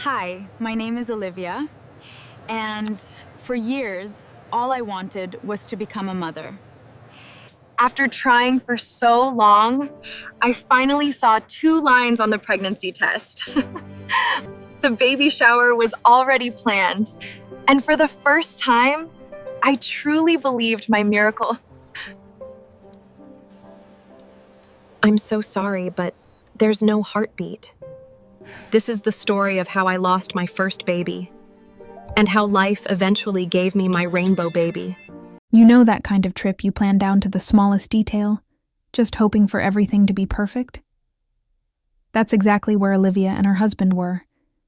Hi, my name is Olivia, and for years, all I wanted was to become a mother. After trying for so long, I finally saw 2 lines on the pregnancy test. The baby shower was already planned, and for the first time, I truly believed my miracle. I'm so sorry, but there's no heartbeat. This is the story of how I lost my first baby, and how life eventually gave me my rainbow baby. You know that kind of trip you plan down to the smallest detail, just hoping for everything to be perfect? That's exactly where Olivia and her husband were,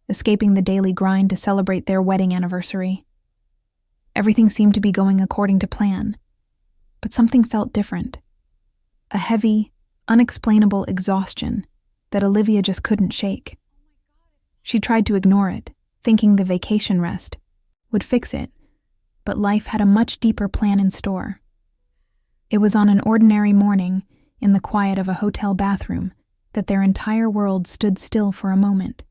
escaping the daily grind to celebrate their wedding anniversary. Everything seemed to be going according to plan, but something felt different. A heavy, unexplainable exhaustion that Olivia just couldn't shake. She tried to ignore it, thinking the vacation rest would fix it, but life had a much deeper plan in store. It was on an ordinary morning, in the quiet of a hotel bathroom, that their entire world stood still for a moment.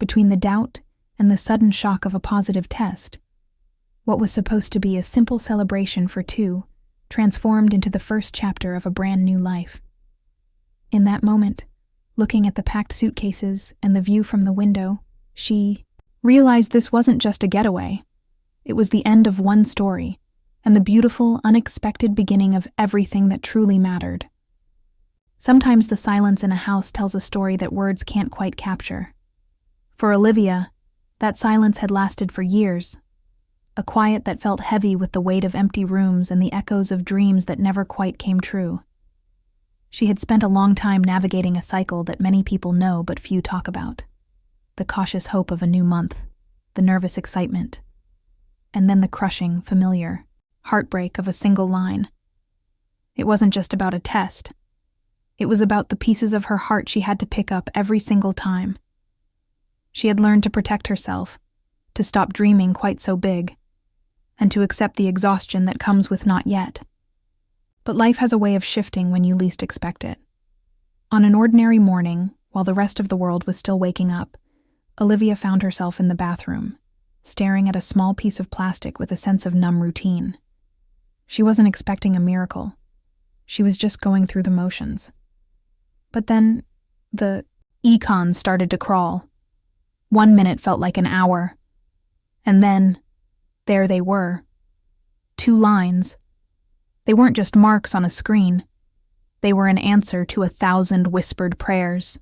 Between the doubt and the sudden shock of a positive test, what was supposed to be a simple celebration for two transformed into the first chapter of a brand new life. In that moment, looking at the packed suitcases and the view from the window, she realized this wasn't just a getaway. It was the end of one story, and the beautiful, unexpected beginning of everything that truly mattered. Sometimes the silence in a house tells a story that words can't quite capture. For Olivia, that silence had lasted for years, a quiet that felt heavy with the weight of empty rooms and the echoes of dreams that never quite came true. She had spent a long time navigating a cycle that many people know but few talk about. The cautious hope of a new month, the nervous excitement, and then the crushing, familiar heartbreak of a single line. It wasn't just about a test. It was about the pieces of her heart she had to pick up every single time. She had learned to protect herself, to stop dreaming quite so big, and to accept the exhaustion that comes with not yet. But life has a way of shifting when you least expect it. On an ordinary morning, while the rest of the world was still waking up, Olivia found herself in the bathroom, staring at a small piece of plastic with a sense of numb routine. She wasn't expecting a miracle. She was just going through the motions. But then, the econs started to crawl. 1 minute felt like an hour. And then, there they were. 2 lines. They weren't just marks on a screen. They were an answer to 1,000 whispered prayers.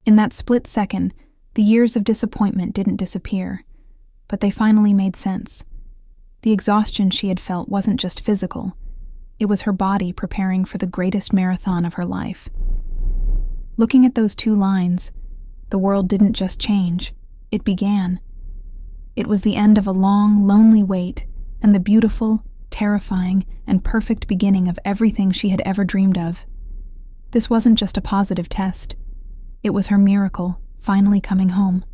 In that split second, the years of disappointment didn't disappear, but they finally made sense. The exhaustion she had felt wasn't just physical. It was her body preparing for the greatest marathon of her life. Looking at those 2 lines, the world didn't just change, it began. It was the end of a long, lonely wait and the beautiful, terrifying, and perfect beginning of everything she had ever dreamed of. This wasn't just a positive test. It was her miracle, finally coming home.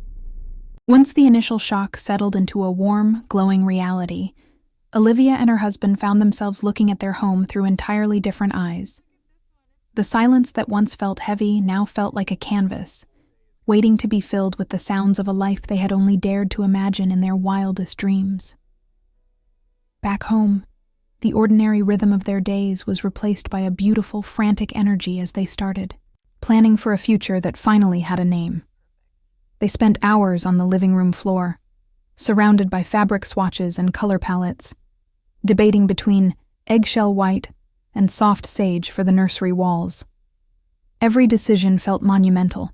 Once the initial shock settled into a warm, glowing reality, Olivia and her husband found themselves looking at their home through entirely different eyes. The silence that once felt heavy now felt like a canvas, waiting to be filled with the sounds of a life they had only dared to imagine in their wildest dreams. Back home, the ordinary rhythm of their days was replaced by a beautiful, frantic energy as they started, planning for a future that finally had a name. They spent hours on the living room floor, surrounded by fabric swatches and color palettes, debating between eggshell white and soft sage for the nursery walls. Every decision felt monumental,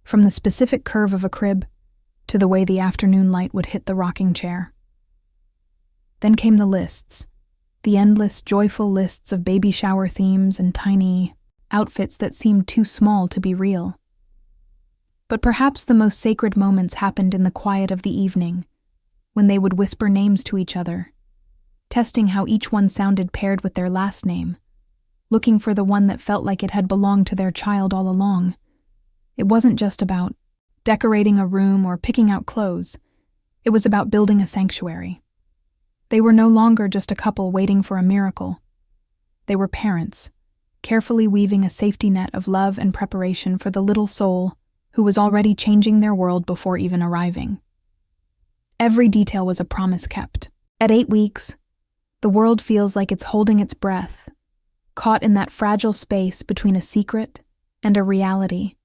from the specific curve of a crib to the way the afternoon light would hit the rocking chair. Then came the lists, the endless, joyful lists of baby shower themes and tiny outfits that seemed too small to be real. But perhaps the most sacred moments happened in the quiet of the evening, when they would whisper names to each other, testing how each one sounded paired with their last name, looking for the one that felt like it had belonged to their child all along. It wasn't just about decorating a room or picking out clothes. It was about building a sanctuary. They were no longer just a couple waiting for a miracle. They were parents, carefully weaving a safety net of love and preparation for the little soul who was already changing their world before even arriving. Every detail was a promise kept. At 8 weeks, the world feels like it's holding its breath, caught in that fragile space between a secret and a reality.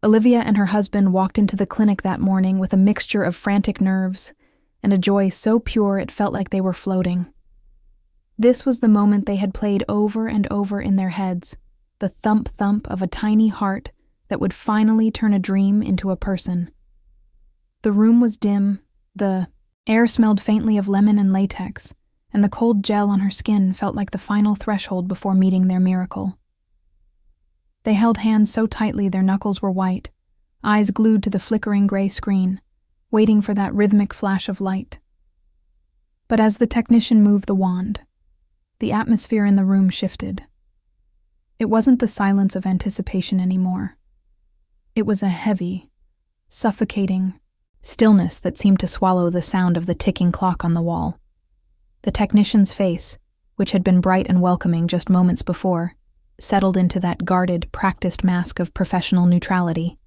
Olivia and her husband walked into the clinic that morning with a mixture of frantic nerves and a joy so pure it felt like they were floating. This was the moment they had played over and over in their heads, the thump-thump of a tiny heart that would finally turn a dream into a person. The room was dim, the air smelled faintly of lemon and latex, and the cold gel on her skin felt like the final threshold before meeting their miracle. They held hands so tightly their knuckles were white, eyes glued to the flickering gray screen, waiting for that rhythmic flash of light. But as the technician moved the wand, the atmosphere in the room shifted. It wasn't the silence of anticipation anymore. It was a heavy, suffocating stillness that seemed to swallow the sound of the ticking clock on the wall. The technician's face, which had been bright and welcoming just moments before, settled into that guarded, practiced mask of professional neutrality,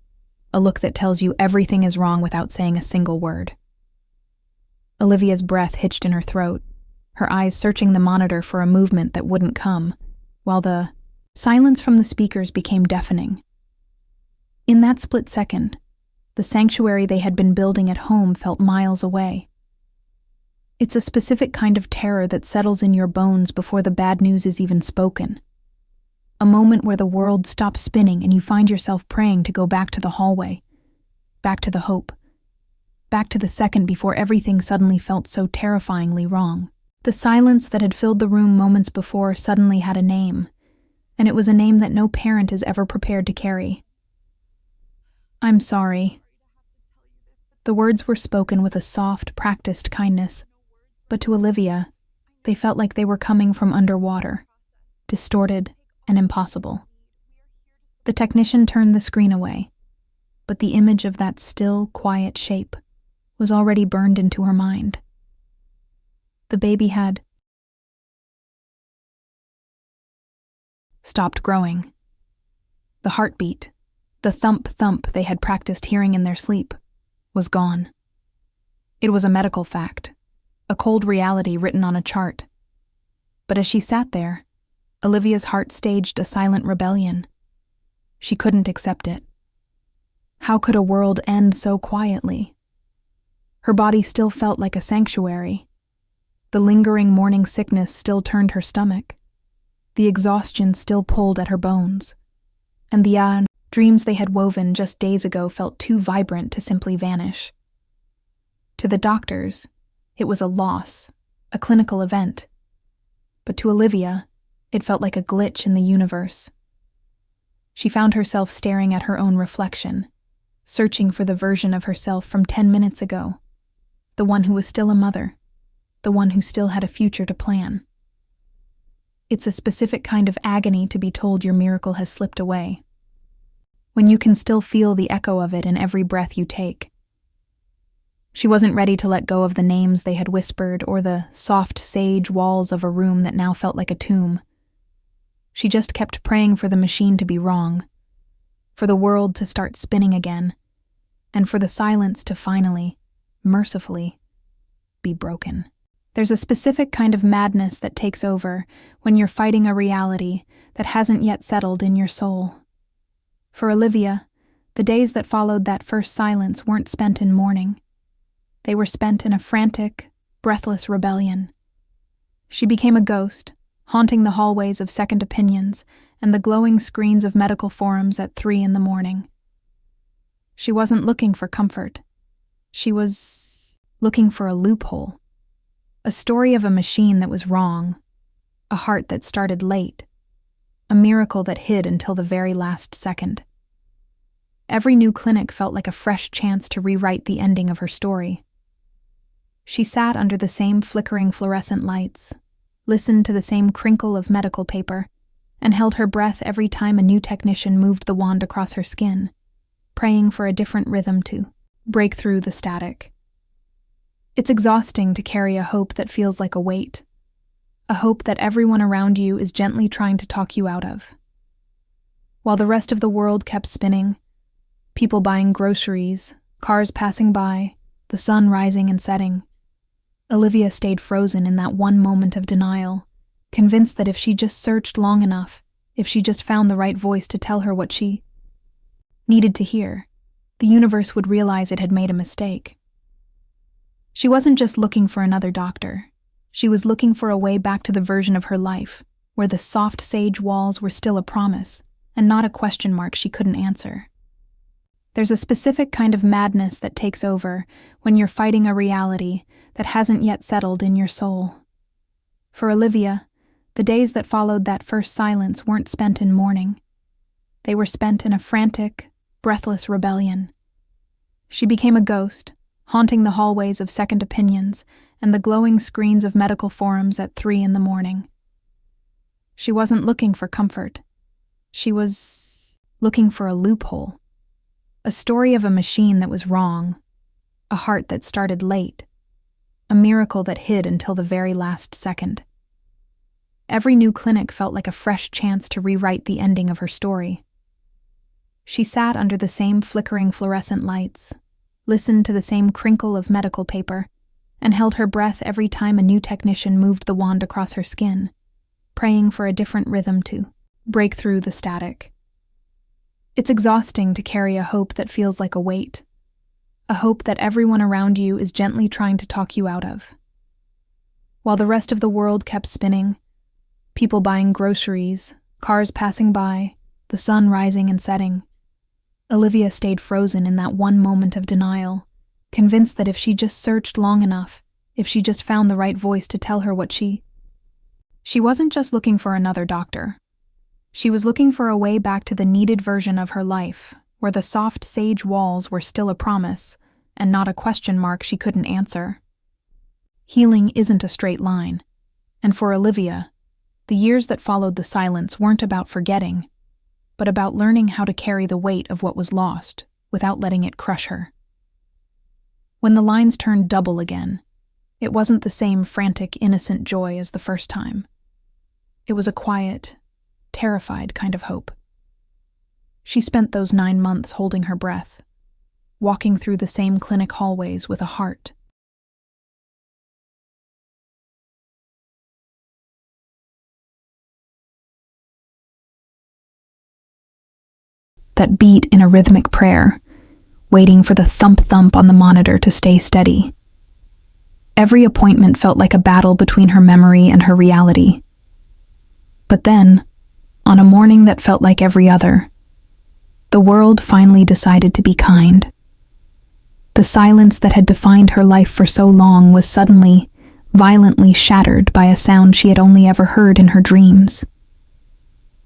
a look that tells you everything is wrong without saying a single word. Olivia's breath hitched in her throat, her eyes searching the monitor for a movement that wouldn't come, while the silence from the speakers became deafening. In that split second, the sanctuary they had been building at home felt miles away. It's a specific kind of terror that settles in your bones before the bad news is even spoken. A moment where the world stops spinning and you find yourself praying to go back to the hallway, back to the hope, back to the second before everything suddenly felt so terrifyingly wrong. The silence that had filled the room moments before suddenly had a name, and it was a name that no parent is ever prepared to carry. "I'm sorry." The words were spoken with a soft, practiced kindness, but to Olivia, they felt like they were coming from underwater, distorted and impossible. The technician turned the screen away, but the image of that still, quiet shape was already burned into her mind. The baby had stopped growing. The heartbeat, the thump-thump they had practiced hearing in their sleep, was gone. It was a medical fact, a cold reality written on a chart. But as she sat there, Olivia's heart staged a silent rebellion. She couldn't accept it. How could a world end so quietly? Her body still felt like a sanctuary. The lingering morning sickness still turned her stomach. The exhaustion still pulled at her bones. And the dreams they had woven just days ago felt too vibrant to simply vanish. To the doctors, it was a loss, a clinical event. But to Olivia, it felt like a glitch in the universe. She found herself staring at her own reflection, searching for the version of herself from 10 minutes ago, the one who was still a mother, the one who still had a future to plan. It's a specific kind of agony to be told your miracle has slipped away, when you can still feel the echo of it in every breath you take. She wasn't ready to let go of the names they had whispered or the soft sage walls of a room that now felt like a tomb. She just kept praying for the machine to be wrong, for the world to start spinning again, and for the silence to finally, mercifully, be broken. There's a specific kind of madness that takes over when you're fighting a reality that hasn't yet settled in your soul. For Olivia, the days that followed that first silence weren't spent in mourning. They were spent in a frantic, breathless rebellion. She became a ghost, haunting the hallways of second opinions and the glowing screens of medical forums at 3 a.m. She wasn't looking for comfort. She was looking for a loophole. A story of a machine that was wrong, a heart that started late, a miracle that hid until the very last second. Every new clinic felt like a fresh chance to rewrite the ending of her story. She sat under the same flickering fluorescent lights, listened to the same crinkle of medical paper, and held her breath every time a new technician moved the wand across her skin, praying for a different rhythm to break through the static. It's exhausting to carry a hope that feels like a weight, a hope that everyone around you is gently trying to talk you out of. While the rest of the world kept spinning, People buying groceries, cars passing by, the sun rising and setting. Olivia stayed frozen in that one moment of denial, convinced that if she just searched long enough, if she just found the right voice to tell her what she needed to hear, the universe would realize it had made a mistake. She wasn't just looking for another doctor. She was looking for a way back to the version of her life where the soft sage walls were still a promise and not a question mark she couldn't answer. There's a specific kind of madness that takes over when you're fighting a reality that hasn't yet settled in your soul. For Olivia, the days that followed that first silence weren't spent in mourning. They were spent in a frantic, breathless rebellion. She became a ghost, haunting the hallways of second opinions and the glowing screens of medical forums at 3 a.m. She wasn't looking for comfort. She was looking for a loophole. A story of a machine that was wrong, a heart that started late, a miracle that hid until the very last second. Every new clinic felt like a fresh chance to rewrite the ending of her story. She sat under the same flickering fluorescent lights, listened to the same crinkle of medical paper, and held her breath every time a new technician moved the wand across her skin, praying for a different rhythm to break through the static. It's exhausting to carry a hope that feels like a weight, a hope that everyone around you is gently trying to talk you out of. While the rest of the world kept spinning, people buying groceries, cars passing by, the sun rising and setting, Olivia stayed frozen in that one moment of denial, convinced that if she just searched long enough, if she just found the right voice to tell her what she wasn't just looking for another doctor. She was looking for a way back to the needed version of her life, where the soft sage walls were still a promise, and not a question mark she couldn't answer. Healing isn't a straight line, and for Olivia, the years that followed the silence weren't about forgetting, but about learning how to carry the weight of what was lost without letting it crush her. When the lines turned double again, it wasn't the same frantic, innocent joy as the first time. It was a quiet, terrified kind of hope. She spent those 9 months holding her breath, walking through the same clinic hallways with a heart that beat in a rhythmic prayer, waiting for the thump-thump on the monitor to stay steady. Every appointment felt like a battle between her memory and her reality. But then, on a morning that felt like every other, the world finally decided to be kind. The silence that had defined her life for so long was suddenly, violently shattered by a sound she had only ever heard in her dreams.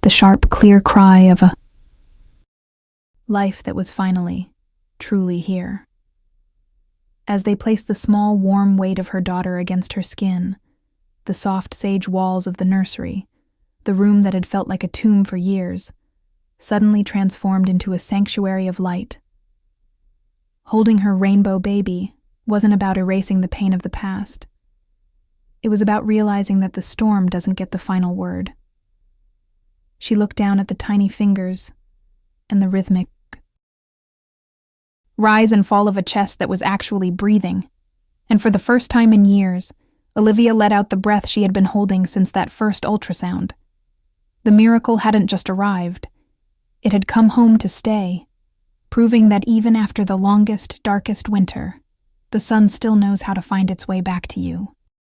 The sharp, clear cry of a life that was finally, truly here. As they placed the small, warm weight of her daughter against her skin, the soft sage walls of the nursery, the room that had felt like a tomb for years, suddenly transformed into a sanctuary of light. Holding her rainbow baby wasn't about erasing the pain of the past. It was about realizing that the storm doesn't get the final word. She looked down at the tiny fingers and the rhythmic rise and fall of a chest that was actually breathing, and for the first time in years, Olivia let out the breath she had been holding since that first ultrasound. The miracle hadn't just arrived. It had come home to stay, proving that even after the longest, darkest winter, the sun still knows how to find its way back to you.